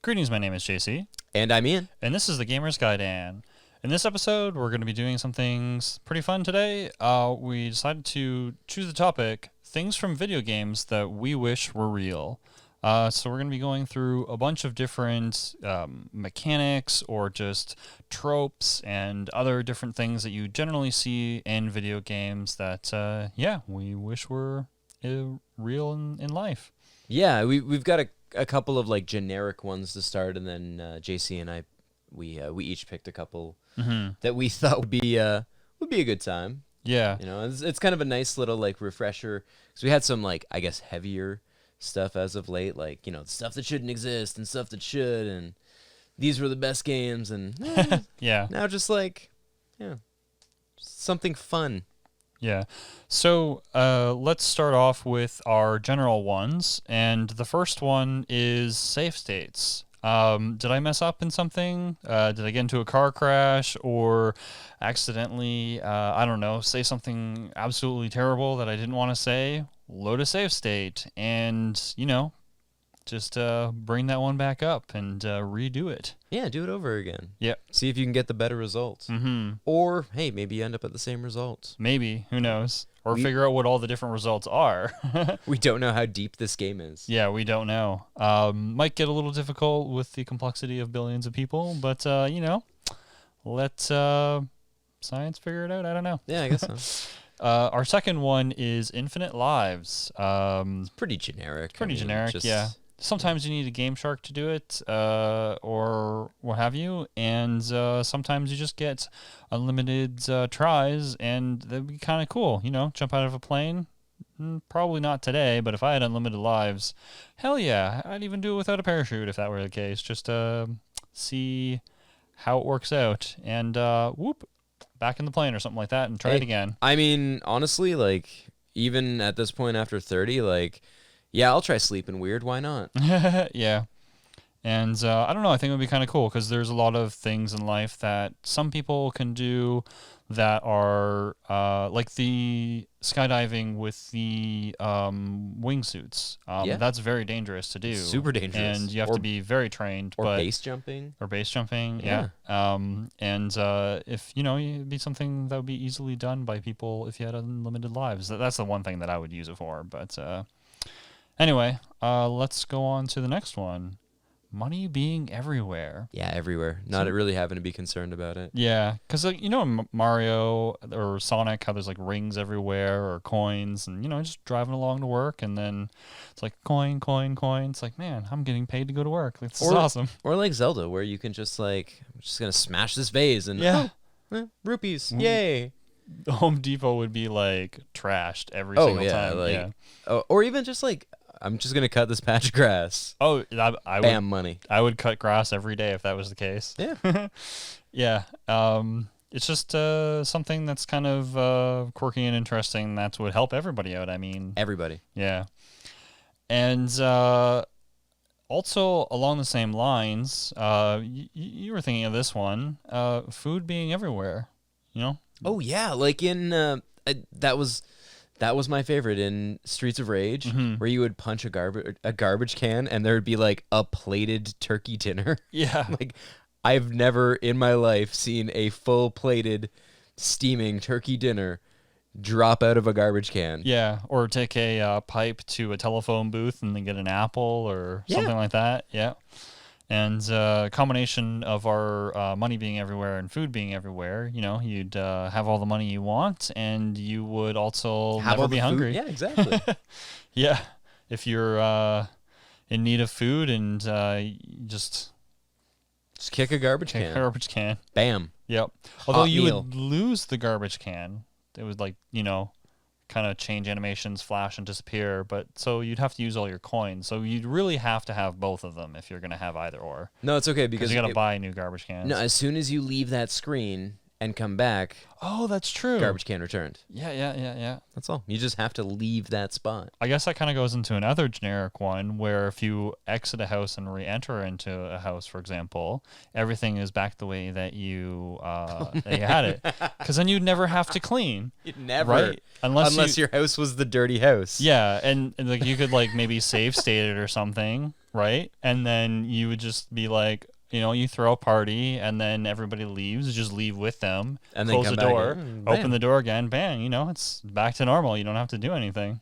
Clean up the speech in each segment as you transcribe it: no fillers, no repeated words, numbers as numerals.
Greetings, my name is JC. And I'm Ian. And this is the Gamer's Gaiden. In this episode, we're going to be doing some things pretty fun today. We decided to choose the topic, things from video games that we wish were real. So we're going to be going through a bunch of different mechanics or just tropes and other different things that you generally see in video games that, we wish were real in life. Yeah, we've got a couple of like generic ones to start, and then JC and I we each picked a couple that we thought would be a good time. Yeah, you know, it's kind of a nice little like refresher because we had some like I guess heavier stuff as of late, like stuff that shouldn't exist and stuff that should, and these were the best games, and yeah. Now just like just something fun. Yeah. So let's start off with our general ones. And the first one is save states. Did I mess up in something? Did I get into a car crash or accidentally, say something absolutely terrible that I didn't want to say? Load a save state and, just bring that one back up and redo it. Yeah, do it over again. Yeah. See if you can get the better results. Mm-hmm. Or, hey, maybe you end up at the same results. Maybe. Who knows? Or figure out what all the different results are. We don't know how deep this game is. Yeah, we don't know. Might get a little difficult with the complexity of billions of people, but, let science figure it out. I don't know. Yeah, I guess so. Our second one is Infinite Lives. It's pretty generic. Generic, yeah. Sometimes you need a Game Shark to do it, or what have you, and sometimes you just get unlimited tries, and that'd be kind of cool, jump out of a plane. Probably not today, but if I had unlimited lives, hell yeah, I'd even do it without a parachute if that were the case, just see how it works out, and back in the plane or something like that, and try it again. I mean, honestly, like, even at this point after 30, like, yeah, I'll try sleeping weird. Why not? Yeah. And I don't know. I think it would be kind of cool because there's a lot of things in life that some people can do that are like the skydiving with the wingsuits. Yeah. That's very dangerous to do. Super dangerous. And you have to be very trained. Or base jumping. Yeah. And if, it'd be something that would be easily done by people if you had unlimited lives. That's the one thing that I would use it for. But anyway, let's go on to the next one. Money being everywhere. Yeah, everywhere. Not really having to be concerned about it. Yeah, because in Mario or Sonic, how there's like rings everywhere or coins, and just driving along to work, and then it's like coin. It's like, man, I'm getting paid to go to work. This is awesome. Or like Zelda, where you can just like, I'm just gonna smash this vase and rupees, yay. Home Depot would be like trashed every single time. Like, or even just like, I'm just gonna cut this patch of grass. Oh, I would. Money. I would cut grass every day if that was the case. Yeah. Yeah. It's just something that's kind of quirky and interesting. That would help everybody out. I mean, everybody. Yeah. And also along the same lines, you were thinking of this one, food being everywhere. Oh yeah, like in that was my favorite in Streets of Rage, where you would punch a garbage can and there would be like a plated turkey dinner. Yeah. Like, I've never in my life seen a full plated steaming turkey dinner drop out of a garbage can. Yeah, or take a pipe to a telephone booth and then get an apple or something like that. Yeah. And a combination of our money being everywhere and food being everywhere, you'd have all the money you want, and you would also never be hungry. Yeah, exactly. Yeah, if you're in need of food and just kick a garbage can. Garbage can. Bam. Yep. Although you would lose the garbage can. It would kind of change animations, flash and disappear, but so you'd have to use all your coins. So you'd really have to have both of them if you're going to have either or. No, it's okay because you got to buy new garbage cans. No, as soon as you leave that screen and come back, oh, that's true. Garbage can returned. Yeah. That's all. You just have to leave that spot. I guess that kind of goes into another generic one where if you exit a house and re-enter into a house, for example, everything is back the way that you had it, because then you'd never have to clean. You'd never, right? Unless your house was the dirty house. Yeah, and like you could like maybe save state it or something, right? And then you would just be like, you throw a party, and then everybody leaves. You just leave with them, And then close come the back door, in, open bam. the door again, bang. It's back to normal. You don't have to do anything.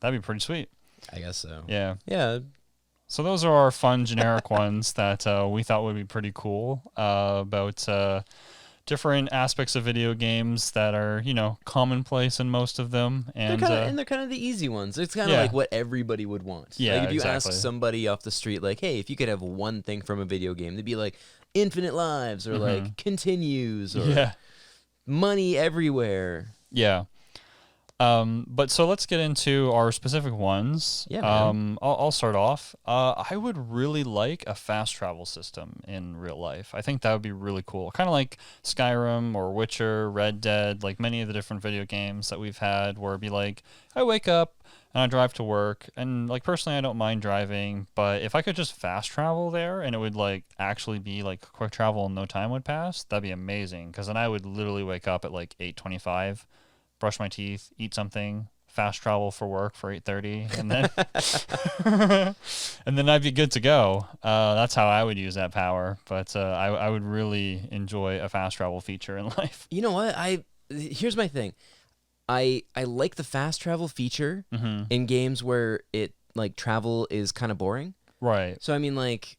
That'd be pretty sweet. I guess so. Yeah. Yeah. So those are our fun generic ones that we thought would be pretty cool about different aspects of video games that are, commonplace in most of them. And They're kind of the easy ones. It's kind of yeah. like what everybody would want. Yeah, like if you exactly. ask somebody off the street, like, hey, if you could have one thing from a video game, they'd be like infinite lives or like continues or yeah. money everywhere. Yeah. But so let's get into our specific ones. Yeah, man. I'll start off. I would really like a fast travel system in real life. I think that would be really cool. Kind of like Skyrim or Witcher, Red Dead, like many of the different video games that we've had where it'd be like, I wake up and I drive to work, and like personally I don't mind driving, but if I could just fast travel there and it would like actually be like quick travel and no time would pass, that'd be amazing, because then I would literally wake up at like 8:25, brush my teeth, eat something, fast travel for work for 8:30, and then and then I'd be good to go. That's how I would use that power. But I would really enjoy a fast travel feature in life. You know what? Here's my thing. I like the fast travel feature in games where it like travel is kind of boring. Right. So I mean, like,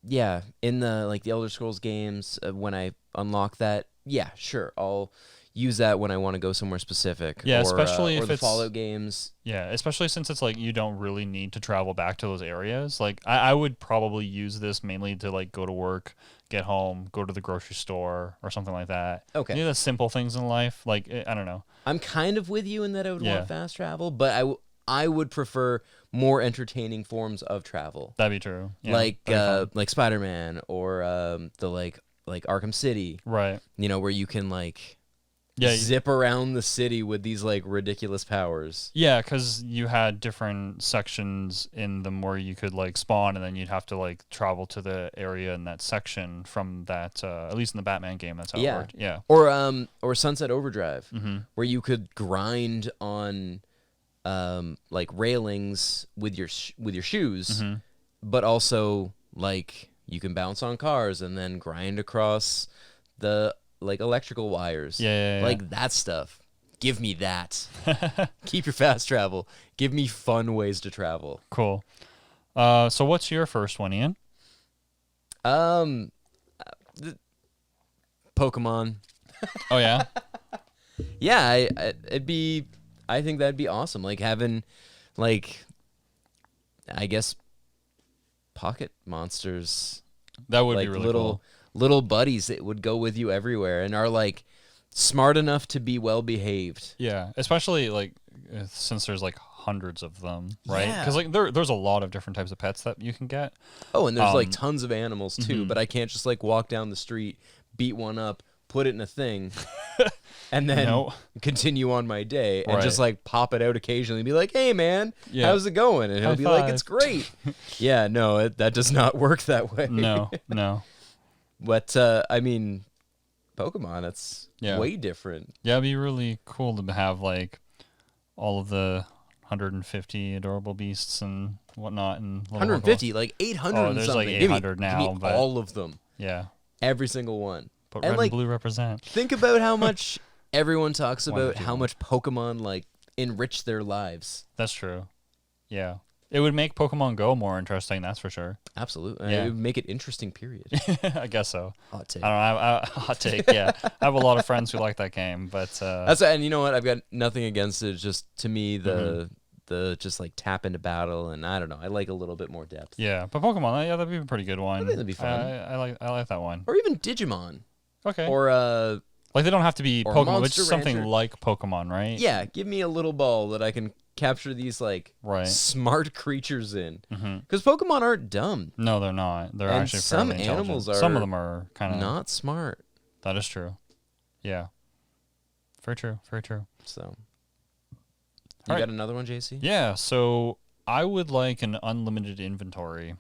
yeah, in the Elder Scrolls games, when I unlock that, yeah, sure, I'll use that when I want to go somewhere specific. Yeah, or, especially or if the it's Fallout games. Yeah, especially since it's like you don't really need to travel back to those areas. Like I would probably use this mainly to like go to work, get home, go to the grocery store or something like that. Okay. The simple things in life. Like I don't know. I'm kind of with you in that I would Yeah. want fast travel, but I would prefer more entertaining forms of travel. That'd be true. Yeah, like that'd be fun. like Spider-Man or the like Arkham City, Right. where you can like Yeah. zip around the city with these like ridiculous powers. Yeah, because you had different sections in them where you could like spawn, and then you'd have to like travel to the area in that section from that. At least in the Batman game, that's how it worked. Yeah. Or Sunset Overdrive, where you could grind on like railings with your shoes, but also like you can bounce on cars and then grind across the like electrical wires. Yeah. Like that stuff. Give me that. Keep your fast travel. Give me fun ways to travel. Cool. So what's your first one, Ian? Pokemon. Oh yeah. Yeah, I think that'd be awesome. Like having, like, I guess, pocket monsters. That would like be really little cool. little buddies that would go with you everywhere and are like smart enough to be well behaved. Yeah, especially like since there's like hundreds of them, right? Yeah. Because like there's a lot of different types of pets that you can get. Oh, and there's like tons of animals too, but I can't just like walk down the street, beat one up, put it in a thing, and then No. continue on my day and Right. just like pop it out occasionally and be like, "Hey man, Yeah. how's it going?" And he'll High be like, five. "It's great." Yeah, no, that does not work that way. No. But I mean, Pokemon, that's Yeah. way different. Yeah, it'd be really cool to have like all of the 150 adorable beasts and whatnot, and little 150, like 800 Oh, and there's something. like Give me- 800 give now, me but- all of them, Yeah, every single one. but And, red like, and blue represent. Think about how much everyone talks about 151. how much Pokemon like enrich their lives. That's true. Yeah, it would make Pokemon Go more interesting. That's for sure. Absolutely, Yeah. it would make it interesting. Period. I guess so. Hot take. I don't know. Hot take. Yeah, I have a lot of friends who like that game, but And you know what? I've got nothing against it. Just to me, Mm-hmm. the just like tap into battle, and I don't know. I like a little bit more depth. yeah, but Pokemon, yeah, that'd be a pretty good one. think that'd be fun. I like that one. Or even Digimon, Okay. or Like they don't have to be or Pokemon, but Monster just something Rancher. like Pokemon, right? yeah, give me a little ball that I can capture these like Right. smart creatures in. Mm-hmm. Because Pokemon aren't dumb, No, they're not. They're And actually some fairly animals intelligent. Some are of them are kind of not smart. That is true. Yeah. Very true. Very true. So, you All right. got another one, JC? Yeah. So I would like an unlimited inventory.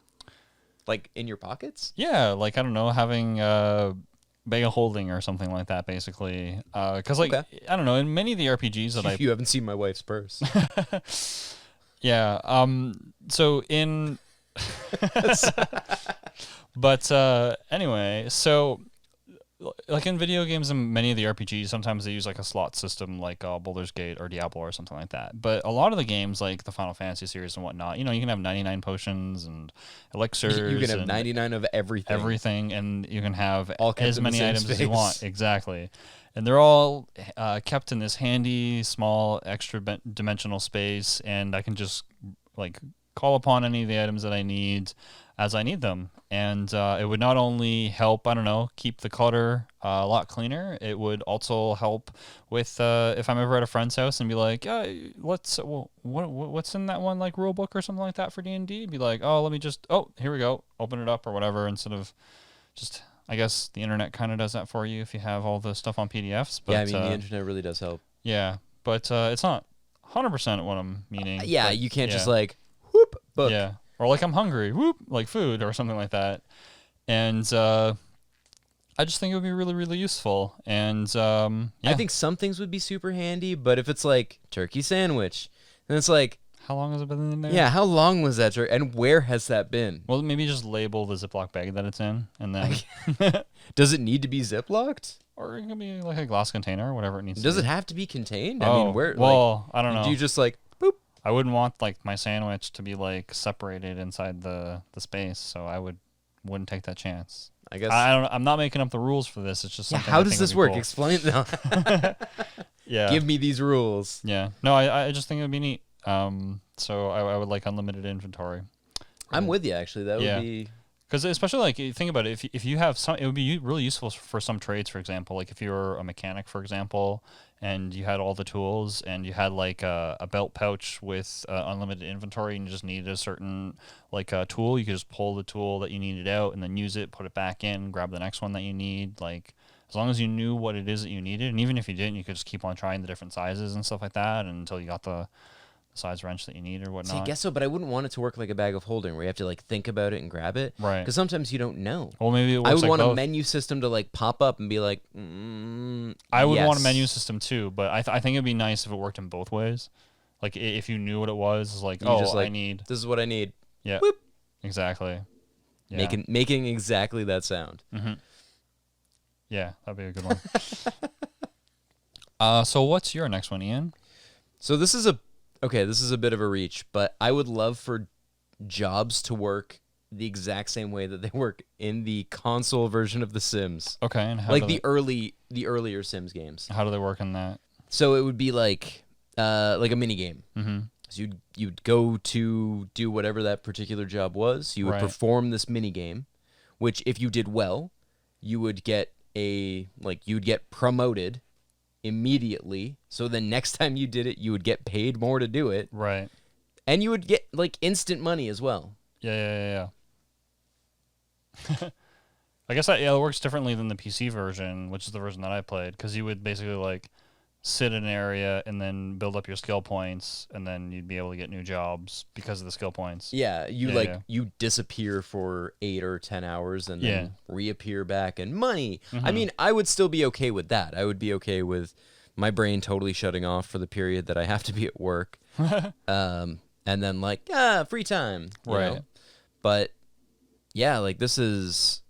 Like in your pockets? Yeah, like I don't know, having bag of holding or something like that, basically. Because like Okay. I don't know, in many of the RPGs that I You haven't seen my wife's purse. yeah. So in But anyway, so like in video games and many of the RPGs, sometimes they use like a slot system like Baldur's Gate or Diablo or something like that. But a lot of the games like the Final Fantasy series and whatnot, you can have 99 potions and elixirs. You can have and 99 of everything. Everything, and you can have all as many items as you want. Exactly. And they're all kept in this handy, small, extra dimensional space, and I can just like call upon any of the items that I need as I need them. And it would not only help, I don't know, keep the clutter a lot cleaner, it would also help with if I'm ever at a friend's house and be like, yeah, what's in that one, like rule book or something like that for D&D? Be like, oh, let me just, here we go, open it up or whatever, instead of just, I guess the internet kind of does that for you if you have all the stuff on PDFs. But, yeah, I mean, the internet really does help. Yeah, but it's not 100% what I'm meaning. Yeah, but, you can't just like, whoop, book. Yeah. Or like I'm hungry, whoop, like food or something like that. And I just think it would be really, really useful. And I think some things would be super handy, but if it's like turkey sandwich, then it's like, how long has it been in there? Yeah, how long was that turkey? And where has that been? Well, maybe just label the Ziploc bag that it's in, and then does it need to be ziplocked? Or it can be like a glass container or whatever it needs. Does to be. it have to be contained? Oh, I mean, where? Well, I don't know. Do you just like boop? I wouldn't want like my sandwich to be like separated inside the space, so I wouldn't take that chance. I guess I'm not making up the rules for this. It's just something how I does think this would be work? cool. Explain. No. Yeah. Give me these rules. Yeah. No, I just think it would be neat. So I would like unlimited inventory. I'm with you actually. That would be. Because especially like think about it, if you have some, it would be really useful for some trades. For example, like if you're a mechanic, for example, and you had all the tools and you had like a belt pouch with unlimited inventory, and you just needed a certain like tool, you could just pull the tool that you needed out and then use it, put it back in, grab the next one that you need. Like as long as you knew what it is that you needed, and even if you didn't, you could just keep on trying the different sizes and stuff like that until you got the size wrench that you need or whatnot. See, I guess so, but I wouldn't want it to work like a bag of holding where you have to like think about it and grab it. Right. Because sometimes you don't know. Well, maybe it works I would like want both. a menu system to like pop up and be like, I would want a yes. menu system too, but I think it'd be nice if it worked in both ways. Like if you knew what it was, like You oh, just, like, I need. This is what I need. Yeah. Whoop. Exactly. Yeah. Making exactly that sound. Mm-hmm. Yeah, that'd be a good one. So what's your next one, Ian? So this is a bit of a reach, but I would love for jobs to work the exact same way that they work in the console version of The Sims. Okay, and how Like the earlier Sims games. how do they work in that? So it would be like a mini game. Mm-hmm. So you'd go to do whatever that particular job was. You would Right. perform this mini game, which if you did well, you would get you'd get promoted immediately. So then next time you did it, you would get paid more to do it, Right. and you would get like instant money as well. Yeah. I guess it works differently than the PC version, which is the version that I played, because you would basically like sit in an area and then build up your skill points, and then you'd be able to get new jobs because of the skill points. Yeah, you disappear for 8 or 10 hours and then reappear back and money. Mm-hmm. I mean, I would still be okay with that. I would be okay with my brain totally shutting off for the period that I have to be at work. And then like, free time. You Right. know? But yeah, like this is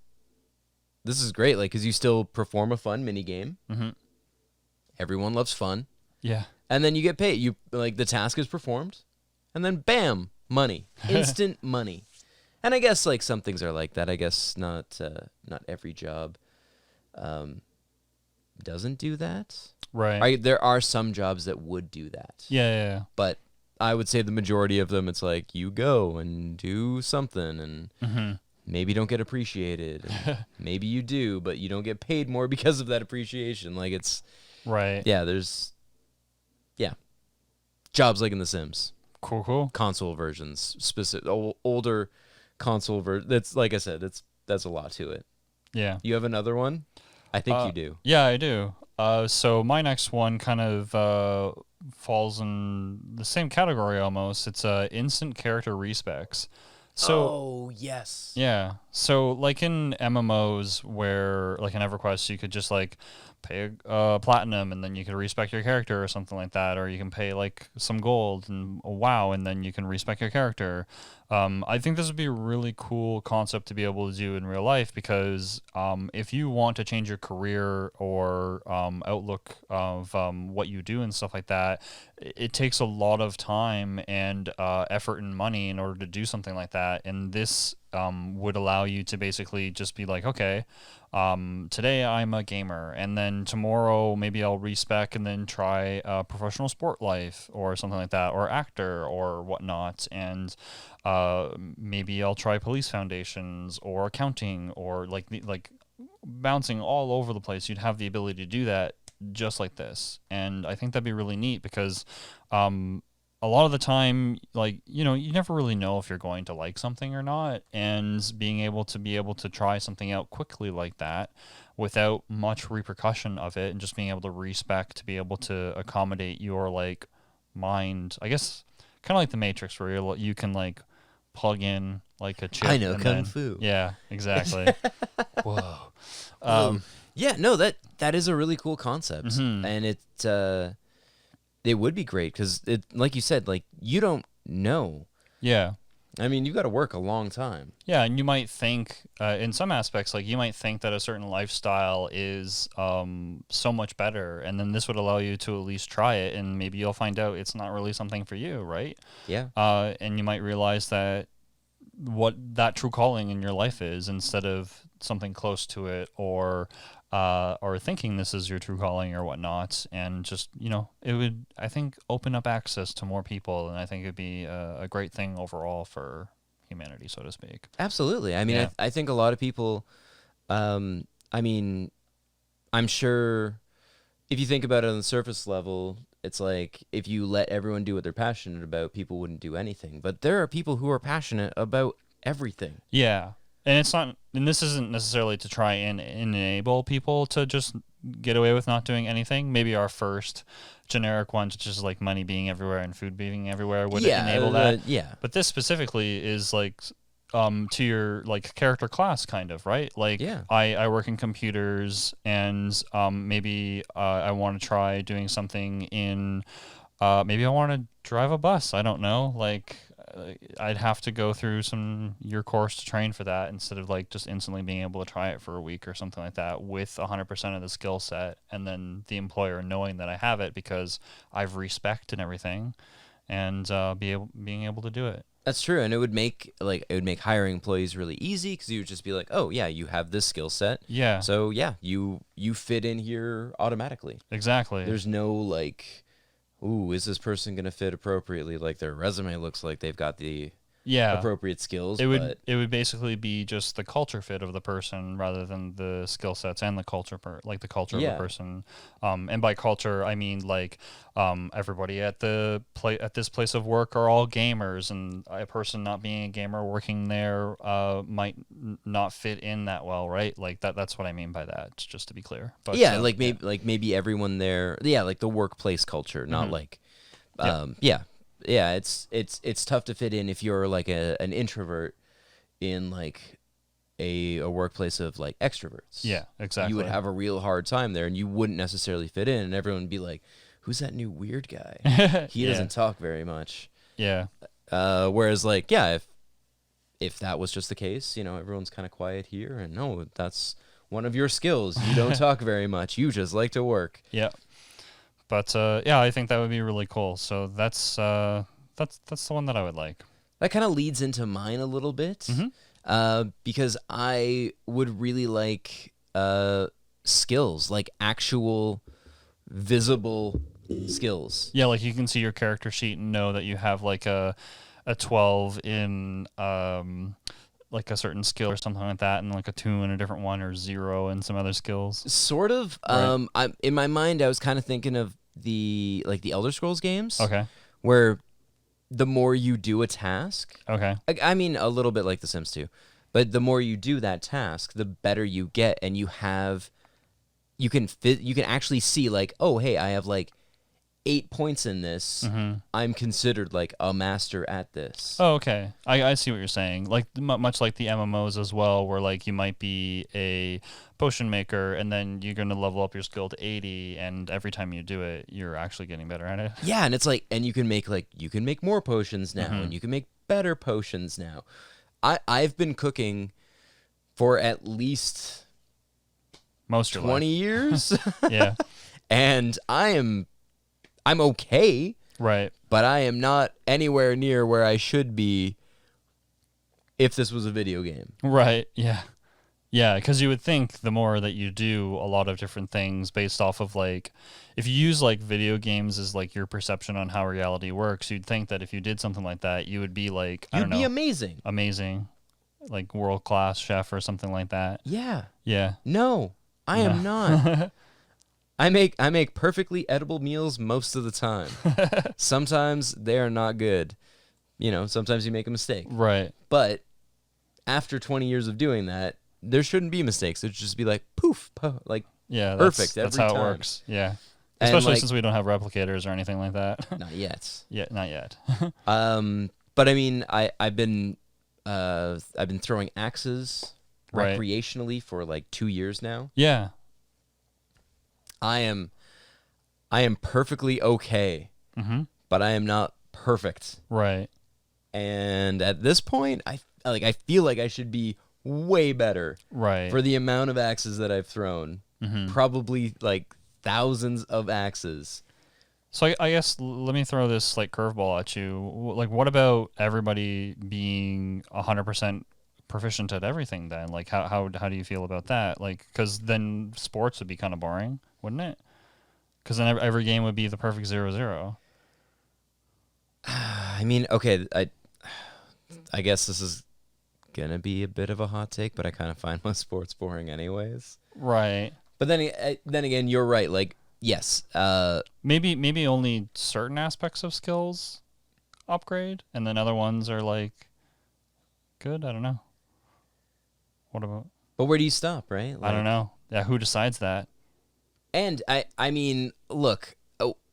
great, like, because you still perform a fun mini game. Mm-hmm. Everyone loves fun. Yeah. And then you get paid. You like the task is performed, and then bam, money, instant money. And I guess like some things are like that. I guess not every job doesn't do that. Right. There are some jobs that would do that. Yeah. But I would say the majority of them, it's like you go and do something, and Mm-hmm. maybe don't get appreciated. And maybe you do, but you don't get paid more because of that appreciation. Like it's. Right. Yeah, there's jobs like in The Sims. Cool. Console versions, specific older console version. That's like I said, that's a lot to it. Yeah. You have another one? I think you do. Yeah, I do. So my next one kind of falls in the same category almost. It's instant character respecs. So yes. yeah. So like in MMOs where like in EverQuest you could just like pay platinum, and then you can respec your character or something like that, or you can pay like some gold and a WoW, and then you can respec your character. I think this would be a really cool concept to be able to do in real life, because if you want to change your career or outlook of what you do and stuff like that, it takes a lot of time and effort and money in order to do something like that. And this would allow you to basically just be like, okay, today I'm a gamer, and then tomorrow maybe I'll respec and then try professional sport life or something like that, or actor or whatnot, and maybe I'll try police foundations or accounting, or like bouncing all over the place. You'd have the ability to do that just like this, and I think that'd be really neat, because a lot of the time, like, you never really know if you're going to like something or not, and being able to try something out quickly like that without much repercussion of it, and just being able to respec to be able to accommodate your like mind, I guess, kind of like the Matrix, where you can like plug in like a chip. I know kung fu. Yeah, exactly. Whoa. Yeah, no, that is a really cool concept, and it would be great, because it, like you said, like, you don't know. Yeah. I mean, you've got to work a long time. Yeah, and you might think, in some aspects, like, you might think that a certain lifestyle is so much better, and then this would allow you to at least try it, and maybe you'll find out it's not really something for you, right? Yeah. And you might realize that what that true calling in your life is, instead of something close to it, or thinking this is your true calling or whatnot. And just, it would, I think, open up access to more people, and I think it'd be a great thing overall for humanity, so to speak. Absolutely. I mean, Yeah. I think a lot of people, I mean, I'm sure if you think about it on the surface level, it's like, if you let everyone do what they're passionate about, people wouldn't do anything. But there are people who are passionate about everything. Yeah. And it's not, and this isn't necessarily to try and enable people to just get away with not doing anything. Maybe our first generic one, which is like money being everywhere and food being everywhere, would enable that. Yeah. But this specifically is like to your like character class, kind of, right? Like, Yeah. I work in computers, and maybe I want to try doing something in maybe I want to drive a bus. I don't know. Like, I'd have to go through your course to train for that, instead of like just instantly being able to try it for a week or something like that with 100% of the skill set, and then the employer knowing that I have it because I've respect and everything, and being able to do it. That's true, and it would make hiring employees really easy, because you would just be like, oh yeah, you have this skill set. Yeah. So yeah, you fit in here automatically. Exactly. There's no like, ooh, is this person going to fit appropriately? Like, their resume looks like they've got the appropriate skills. It would basically be just the culture fit of the person, rather than the skill sets and the culture of the person. And by culture, I mean like everybody at this place of work are all gamers, and a person not being a gamer working there might not fit in that well, right? Like that's what I mean by that, just to be clear. But yeah, maybe everyone there, like the workplace culture, not like yeah, it's tough to fit in if you're like an introvert in like a workplace of like extroverts. Yeah, exactly. You would have a real hard time there, and you wouldn't necessarily fit in, and everyone would be like, who's that new weird guy? He doesn't talk very much. Yeah. Whereas like, yeah, if that was just the case, everyone's kind of quiet here, and no, that's one of your skills. You don't talk very much. You just like to work. Yeah. But yeah, I think that would be really cool. So that's the one that I would like. That kind of leads into mine a little bit, because I would really like skills, like actual visible skills. Yeah, like you can see your character sheet and know that you have like a 12 in like a certain skill or something like that, and like a 2 in a different one, or 0 in some other skills. Sort of. Right. I'm in my mind, I was kind of thinking of the Elder Scrolls games. Okay. Where the more you do a task. Okay. I mean, a little bit like The Sims 2, but the more you do that task, the better you get, and you can actually see like, oh hey, I have like 8 points in this, I'm considered like a master at this. Oh, okay. I see what you're saying. Like much like the MMOs as well, where like you might be a potion maker and then you're going to level up your skill to 80, and every time you do it, you're actually getting better at it. Yeah, and it's like, and you can make more potions now, and you can make better potions now. I've been cooking for at least Most 20 years. Yeah. And I'm okay, Right. but I am not anywhere near where I should be if this was a video game. Right. Yeah. Yeah, because you would think the more that you do a lot of different things based off of like, if you use like video games as like your perception on how reality works, you'd think that if you did something like that, you would be like, I don't know, amazing, like world class chef or something like that. Yeah. Yeah. No, I am not. I make perfectly edible meals most of the time. Sometimes they are not good. You know, sometimes you make a mistake. Right. But after 20 years of doing that, there shouldn't be mistakes. It should just be like poof, like yeah, perfect. That's every how time. it works. Yeah. And Especially like, since we don't have replicators or anything like that. not yet. Yeah, not yet. But I mean, I've been throwing axes Right. recreationally for like 2 years now. Yeah. I am perfectly okay, but I am not perfect. Right. And at this point, I feel like I should be way better. Right. For the amount of axes that I've thrown. Probably like thousands of axes. So I guess let me throw this like curveball at you. Like, what about everybody being 100% proficient at everything then? Like, how do you feel about that? Like, because then sports would be kind of boring, wouldn't it? Because then every game would be the perfect 0-0. I mean, okay, I guess this is gonna be a bit of a hot take, but I kind of find most sports boring anyways. Right. But then again, you're right. Like, yes, Maybe only certain aspects of skills upgrade, and then other ones are like good. I don't know. What about? but where do you stop, right? I don't know. Yeah, who decides that? And I mean, look,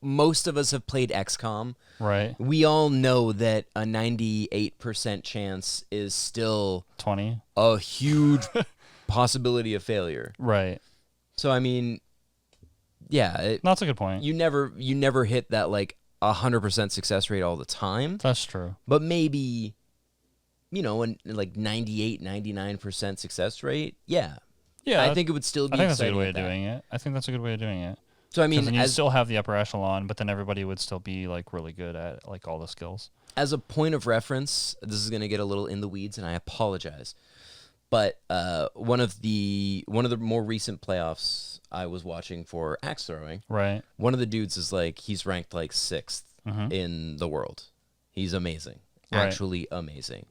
most of us have played XCOM. Right. We all know that a 98% chance is still 20. a huge possibility of failure. Right. So I mean, yeah, That's a good point. you never hit that like 100% success rate all the time. That's true. But maybe, you know, like 98, 99% success rate. Yeah. Yeah. I think it would still be I think that's a exciting good way at of that. doing it. I think that's a good way of doing it. So I mean, Then you still have the upper echelon, but then everybody would still be like really good at like all the skills. as a point of reference, this is going to get a little in the weeds, and I apologize. But one of the more recent playoffs I was watching for axe throwing, Right. one of the dudes is like, he's ranked like 6th in the world. He's amazing, Right. actually amazing.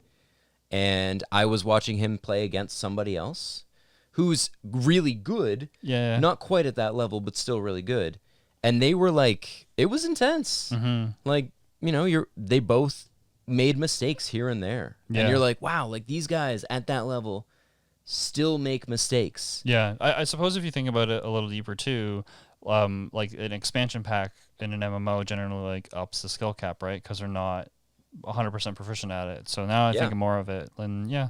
And I was watching him play against somebody else who's really good, Yeah. not quite at that level, but still really good. And they were like, it was intense. Like, you know, they both made mistakes here and there. Yeah. And you're like, wow, like these guys at that level still make mistakes. Yeah. I suppose if you think about it a little deeper too, like an expansion pack in an MMO generally like ups the skill cap, right? Because they're not 100% proficient at it. So now I think more of it, then yeah,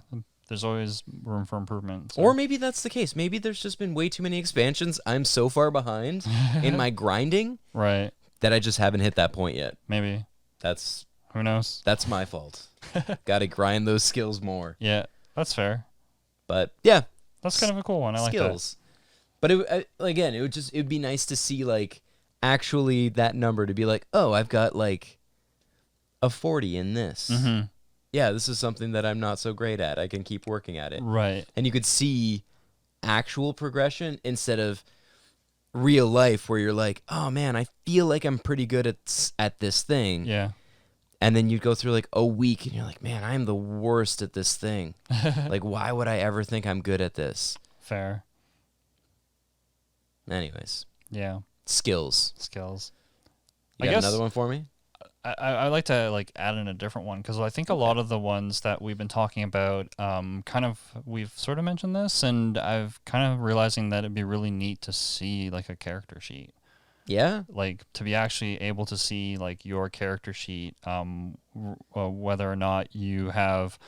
there's always room for improvement. So. Or maybe that's the case. Maybe there's just been way too many expansions. I'm so far behind in my grinding Right. that I just haven't hit that point yet. Maybe. Who knows? That's my fault. Got to grind those skills more. Yeah. That's fair. But yeah, That's kind of a cool one. I like that. skills. But again, it'd be nice to see like actually that number to be like, oh, I've got like a 40 in this. Yeah, this is something that I'm not so great at. I can keep working at it. Right. And you could see actual progression instead of real life where you're like, oh man, I feel like I'm pretty good at this thing. Yeah. And then you go through like a week and you're like, man, I'm the worst at this thing. Like, why would I ever think I'm good at this? Fair. Anyways, Yeah. skills. I You got guess another one for me? I like to like add in a different one because I think a lot of the ones that we've been talking about, kind of we've sort of mentioned this, and I've kind of realizing that it'd be really neat to see like a character sheet. Yeah. Like to be actually able to see like your character sheet, whether or not you have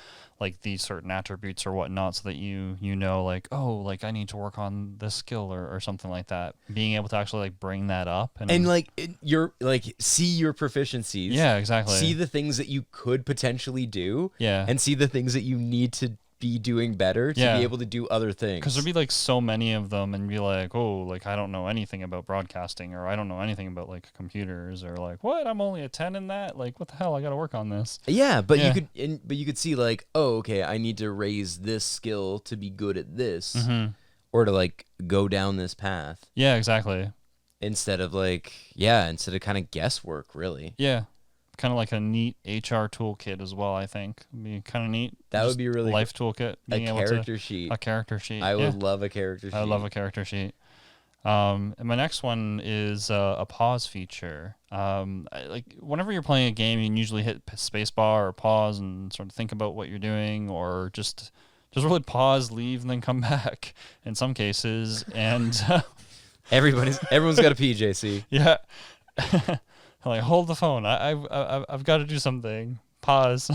like these certain attributes or whatnot, so that you know like, oh, like I need to work on this skill or something like that. Being able to actually like bring that up And like you're like see your proficiencies. Yeah, exactly. See the things that you could potentially do. Yeah. And see the things that you need to be doing better to Yeah. be able to do other things. Because there'd be like so many of them, and be like, oh, like I don't know anything about broadcasting, or I don't know anything about like computers, or like what, I'm only a 10 in that. Like what the hell, I got to work on this. Yeah, but you could see like, oh, okay, I need to raise this skill to be good at this, or to like go down this path. Yeah, exactly. Instead of kind of guesswork, really. Yeah. Kind of like a neat HR toolkit as well, I think. It'd be kind of neat. That would be really life toolkit. A character sheet. A character sheet. I would love a character sheet. I would love a character sheet. And my next one is a pause feature. Like whenever you're playing a game, you can usually hit spacebar or pause and sort of think about what you're doing, or just really pause, leave, and then come back in some cases. And everyone's got a PJC. Yeah. Like, hold the phone. I've got to do something. Pause.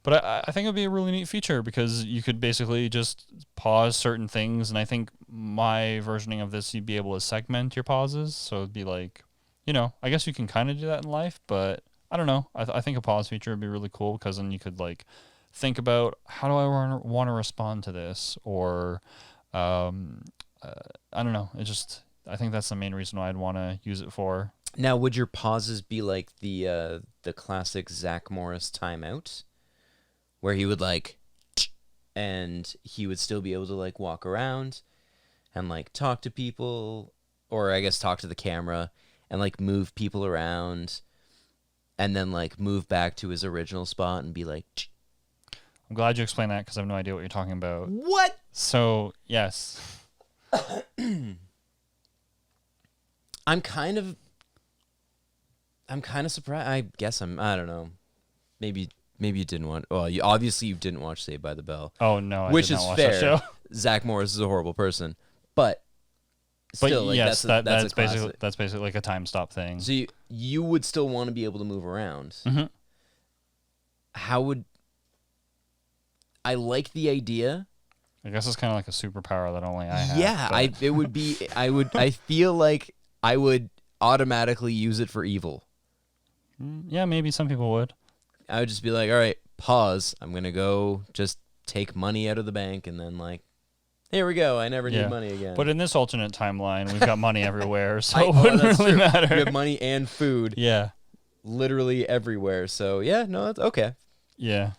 But I think it would be a really neat feature, because you could basically just pause certain things. And I think my versioning of this, you'd be able to segment your pauses. So it'd be like, I guess you can kind of do that in life, but I don't know. I think a pause feature would be really cool, because then you could like think about, how do I want to respond to this? Or I don't know. I think that's the main reason why I'd want to use it for. Now, would your pauses be like the classic Zach Morris timeout, where he would like, and he would still be able to like walk around and like talk to people, or I guess talk to the camera and like move people around, and then like move back to his original spot and be like. I'm glad you explained that, because I have no idea what you're talking about. What? So yes. I'm kind of surprised. I guess I don't know. Maybe you didn't watch. Well, you didn't watch Saved by the Bell. Oh no, which did not is watch fair. That show. Zach Morris is a horrible person, but still, like, yes, that's classic. basically like a time stop thing. So you would still want to be able to move around. Mm-hmm. How would I like the idea? I guess it's kind of like a superpower that only I have. Yeah, it would be. I feel like I would automatically use it for evil. Yeah, maybe some people would. I would just be like, all right, pause. I'm going to go just take money out of the bank, and then like, here we go. I never need money again. But in this alternate timeline, we've got money everywhere, so it wouldn't really matter. We have money and food. Yeah. Literally everywhere. So yeah, no, that's okay. Yeah.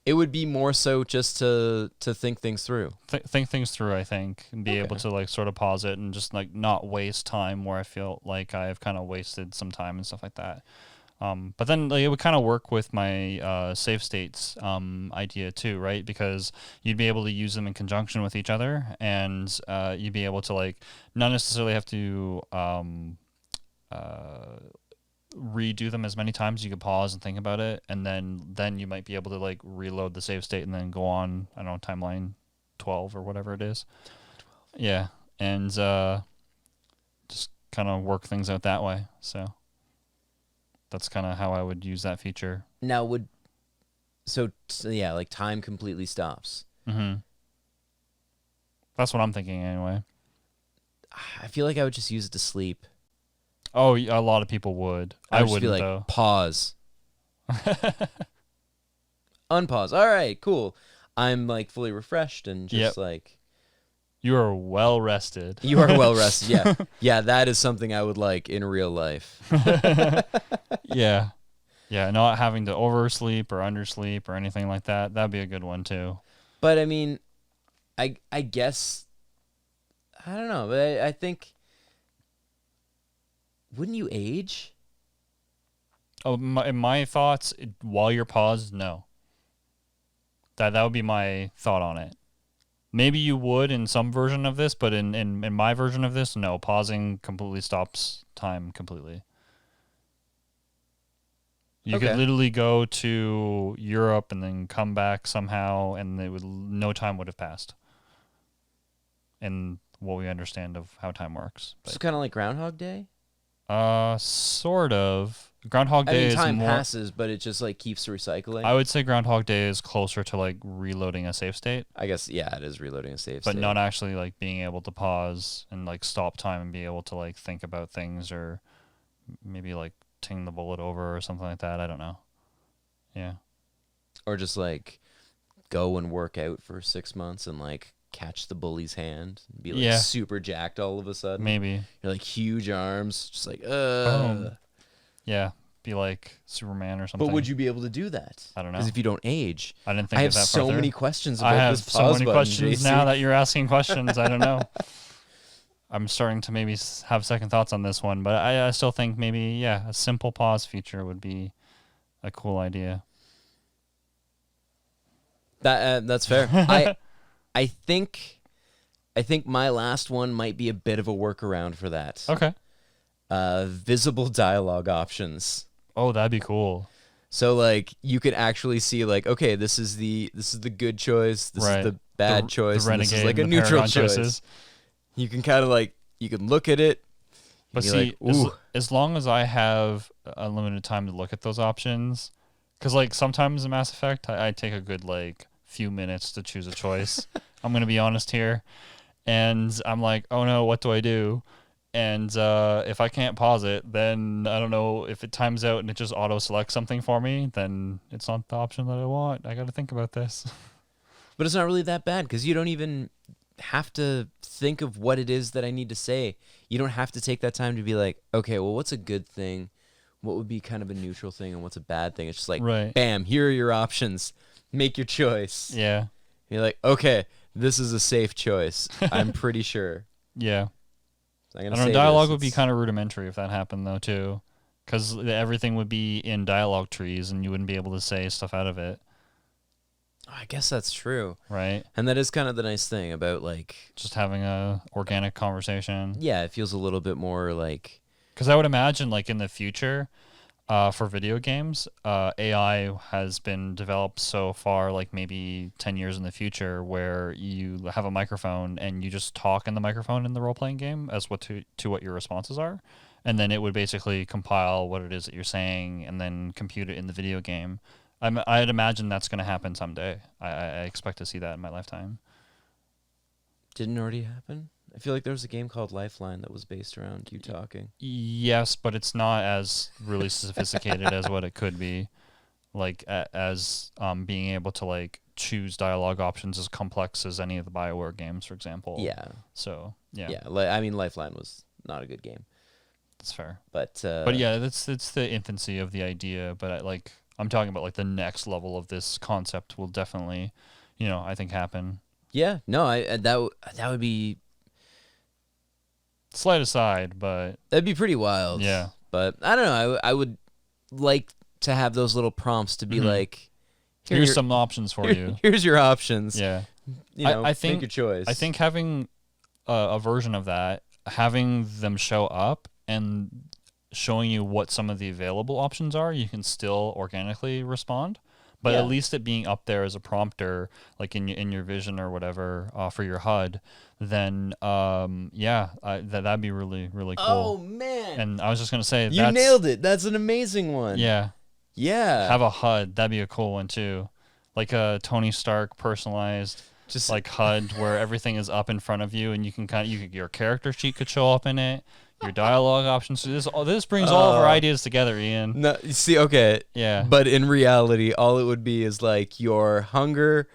It would be more so just to think things through. Think things through, I think, and be able to like sort of pause it and just like not waste time where I feel like I've kind of wasted some time and stuff like that. But then like, it would kind of work with my save states idea too, right? Because you'd be able to use them in conjunction with each other, and you'd be able to like not necessarily have to redo them as many times. You could pause and think about it, and then you might be able to like reload the save state and then go on, I don't know, timeline 12 or whatever it is. 12. Yeah, and just kind of work things out that way. So that's kind of how I would use that feature. Now like time completely stops. Mm-hmm. That's what I'm thinking anyway. I feel like I would just use it to sleep. Oh, a lot of people would. I wouldn't, be like, though. Pause. Unpause. All right, cool. I'm like fully refreshed and just like. You are well rested. You are well rested. Yeah. Yeah, that is something I would like in real life. Yeah. Yeah, not having to oversleep or undersleep or anything like that. That'd be a good one too. But I mean, I guess, I don't know, but I think, wouldn't you age? Oh, in my thoughts, while you're paused, no. That would be my thought on it. Maybe you would in some version of this, but in my version of this, no. Pausing completely stops time completely. You could literally go to Europe and then come back somehow, and no time would have passed. And what we understand of how time works. It's kind of like Groundhog Day? Sort of. Groundhog I Day mean, is time more. passes, but it just like keeps recycling. I would say Groundhog Day is closer to like reloading a save state, I guess yeah, it is reloading a save but state. not actually like being able to pause and like stop time and be able to like think about things or maybe like ting the bullet over or something like that. I don't know. Yeah. Or just like go and work out for 6 months and like catch the bully's hand and be like Yeah. super jacked all of a sudden. Maybe. You're like huge arms, just like Boom. Yeah. Be like Superman or something. But would you be able to do that? I don't know. Because if you don't age, I didn't think I of have that so further. many questions I about have this so pause many button, questions JC. now that you're asking questions. I don't know. I'm starting to maybe have second thoughts on this one, but I still think maybe, yeah, a simple pause feature would be a cool idea. That's fair. I think my last one might be a bit of a workaround for that. Okay. Visible dialogue options. Oh, that'd be cool. So like you could actually see like, okay, this is the good choice, this is the bad choice, the and this is renegade like a and the neutral Paragon choice. choices. You can kind of like you can look at it, But and see, you're like, ooh, as long as I have unlimited time to look at those options, because like sometimes in Mass Effect, I take a good like few minutes to choose a choice. I'm gonna be honest here, and I'm like, oh no, what do I do? And if I can't pause it, then I don't know if it times out and it just auto selects something for me. Then it's not the option that I want. I got to think about this. but it's not really that bad because you don't even have to think of what it is that I need to say. You don't have to take that time to be like, okay, well, what's a good thing? What would be kind of a neutral thing and what's a bad thing? It's just like, Right. bam, here are your options. Make your choice. Yeah. You're like, okay, this is a safe choice. I'm pretty sure. Yeah. I'm I gonna don't know. say Dialogue this. would be kind of rudimentary if that happened though too, because everything would be in dialogue trees and you wouldn't be able to say stuff out of it. I guess that's true. Right. And that is kind of the nice thing about like, Just having a organic conversation. yeah, it feels a little bit more like, Because I would imagine, like in the future, for video games, AI has been developed so far, like maybe 10 years in the future, where you have a microphone and you just talk in the microphone in the role playing game as what to what your responses are, and then it would basically compile what it is that you're saying and then compute it in the video game. I'd imagine that's going to happen someday. I expect to see that in my lifetime. didn't already happen? I feel like there was a game called Lifeline that was based around you talking. Yes, but it's not as really sophisticated as what it could be. Like as being able to like choose dialogue options as complex as any of the BioWare games, for example. Yeah. So yeah, Yeah. I mean, Lifeline was not a good game. that's fair. But Yeah, it's the infancy of the idea. But I'm talking about like the next level of this concept will definitely, I think happen. yeah, no, that would be Slight aside, but that'd be pretty wild. yeah. But I don't know. I would like to have those little prompts to be Mhm. like, Here's some options for you. Here's your options. Yeah. I think- make your choice. I think having a version of that, having them show up and showing you what some of the available options are, you can still organically respond. But Yeah. at least it being up there as a prompter, like in your vision or whatever for your HUD, then that'd be really really cool. Oh man, And I was just gonna say you nailed it. That's an amazing one. Yeah, Yeah. have a HUD. That'd be a cool one too, like a Tony Stark personalized. Just Like HUD where everything is up in front of you and you can your character sheet could show up in it, your dialogue options. So this brings all of our ideas together, Ian. no, you see, okay. Yeah. But in reality, all it would be is like your hunger,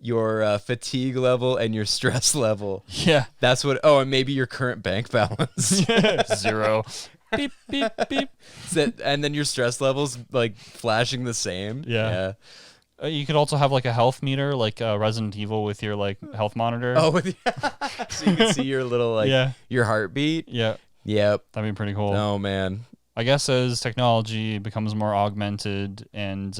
your fatigue level, and your stress level. Yeah. That's what. Oh, and maybe your current bank balance. 0. Beep beep beep. And then your stress levels like flashing the same. Yeah. You could also have like a health meter, like Resident Evil with your like health monitor. Oh, so you can see your little like Yeah. your heartbeat. Yeah. Yep. That'd be pretty cool. Oh man. I guess as technology becomes more augmented and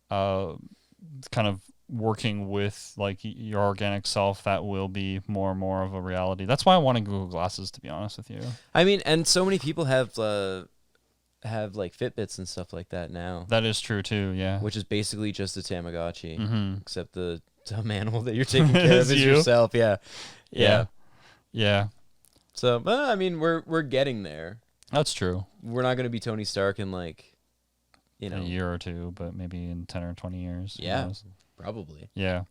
kind of working with like your organic self, that will be more and more of a reality. That's why I wanted Google Glasses, to be honest with you. I mean, and so many people have like Fitbits and stuff like that now, That is true too. Yeah. which is basically just a Tamagotchi, Mm-hmm. except the dumb animal that you're taking care of It's is you. yourself. Yeah. Yeah. Yeah. So, but I mean, we're getting there. That's true. We're not going to be Tony Stark in like, A year or two, but maybe in 10 or 20 years. Yeah, probably. Yeah.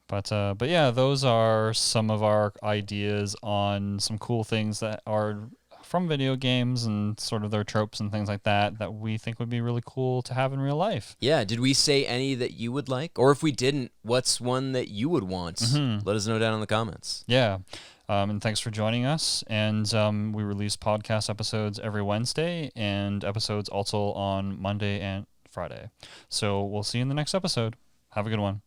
But yeah, those are some of our ideas on some cool things that are from video games and sort of their tropes and things like that we think would be really cool to have in real life. Yeah, did we say any that you would like? Or if we didn't, what's one that you would want? Let us know down in the comments. Yeah. And thanks for joining us. And we release podcast episodes every Wednesday and episodes also on Monday and Friday. So we'll see you in the next episode. Have a good one.